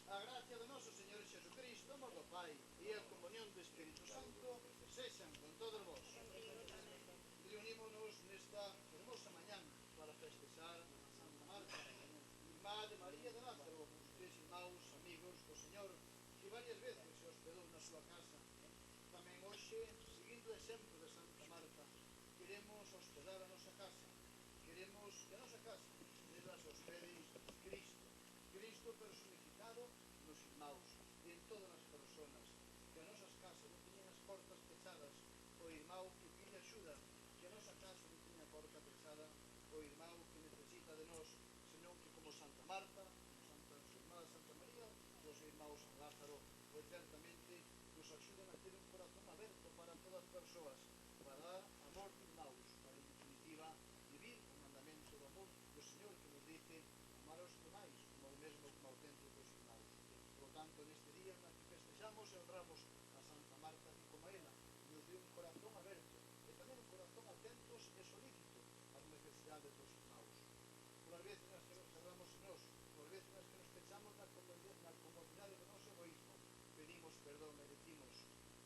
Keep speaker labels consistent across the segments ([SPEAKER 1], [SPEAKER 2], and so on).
[SPEAKER 1] A gracia do noso Señor Xesucristo, amor do Pai e a comunión do Espírito Santo sexan con todos vós. Reunímonos nesta hermosa mañán para festexar a Santa Marta, irmá de María de Lázaro, os tres irmãos, amigos do Señor, que varias veces se hospedou na súa casa. Tamén hoxe, seguindo o exemplo de Santa Marta, queremos hospedar a nosa casa. Queremos que a nosa casa nelas hospede Cristo. Cristo personificado nos irmãos e en todas as persoas. Que a nosas casas non teñen as portas pechadas o irmão que pide axuda. Que a nosa casa non teña a porta pechada o irmão que necesita de nós, senón que como Santa Marta, como Santa Irmá Santa María, os irmãos San Lázaro, pois certamente nos axudan a ter un corazón aberto para todas as persoas, para dar amor de irmãos, para en definitiva vivir o mandamento do amor do Señor que nos dice amar aos demais como o mesmo como auténticos irmãos. Por lo tanto, neste día na que festejamos e honramos a Santa Marta, que como ela nos deu un corazón aberto e tamén un corazón atentos e solícito ás necesidades dos irmãos. Polas veces nas que nos cerramos en nós, polas veces nas que nos pechamos na comodidade do noso egoísmo, pedimos perdón e decimos: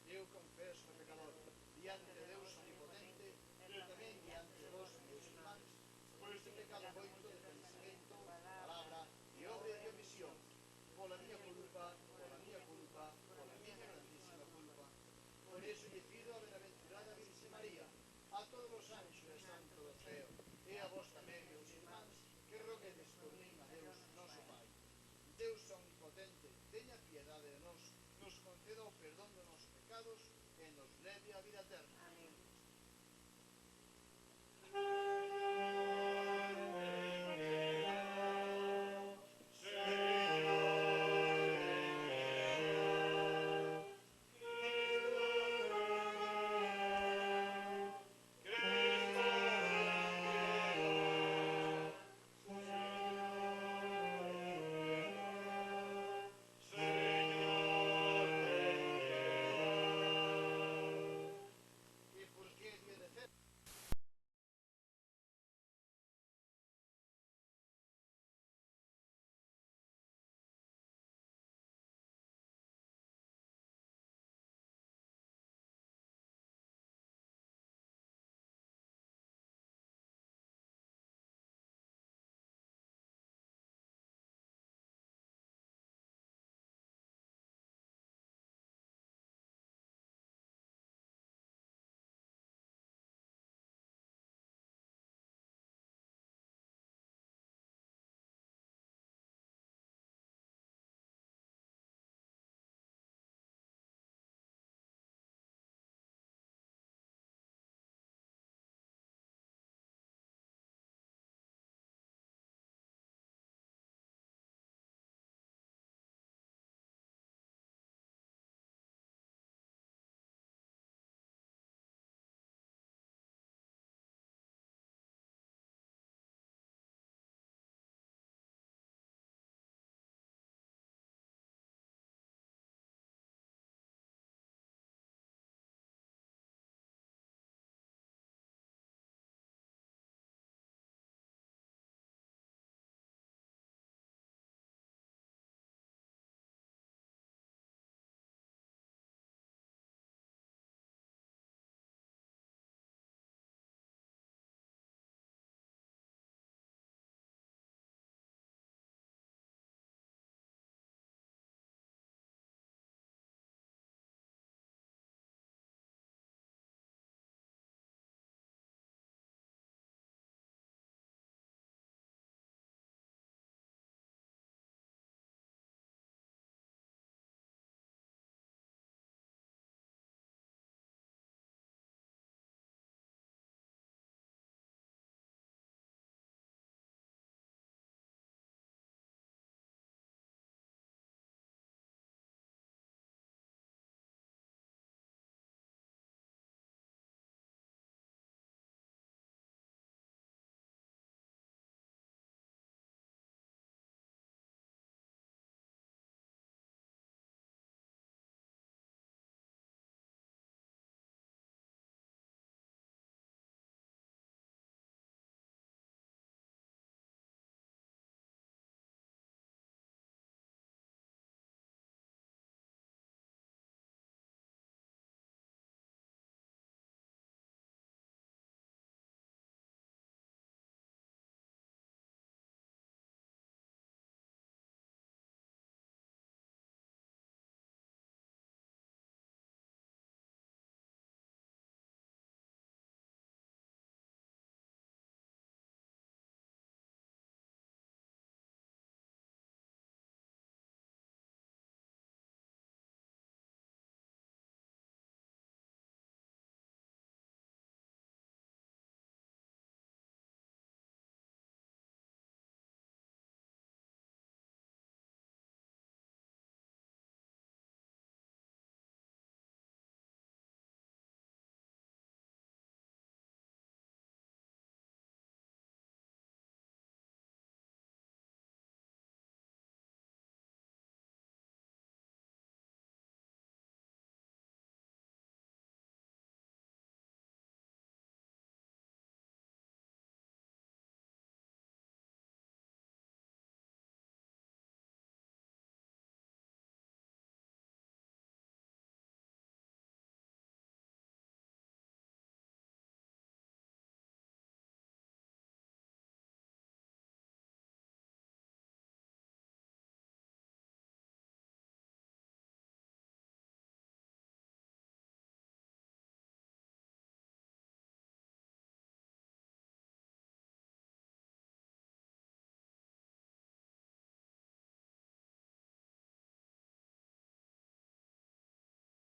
[SPEAKER 1] eu confeso o pecador diante de Deus omnipotente e tamén diante de vos, meus irmáns, por este pecado moito de pensamento, palabra e obra de omisión, pola miña culpa, pola miña grandísima culpa. Por eso lle pido a Benaventurada Virxe María, a todos os anxos e santos do ceo,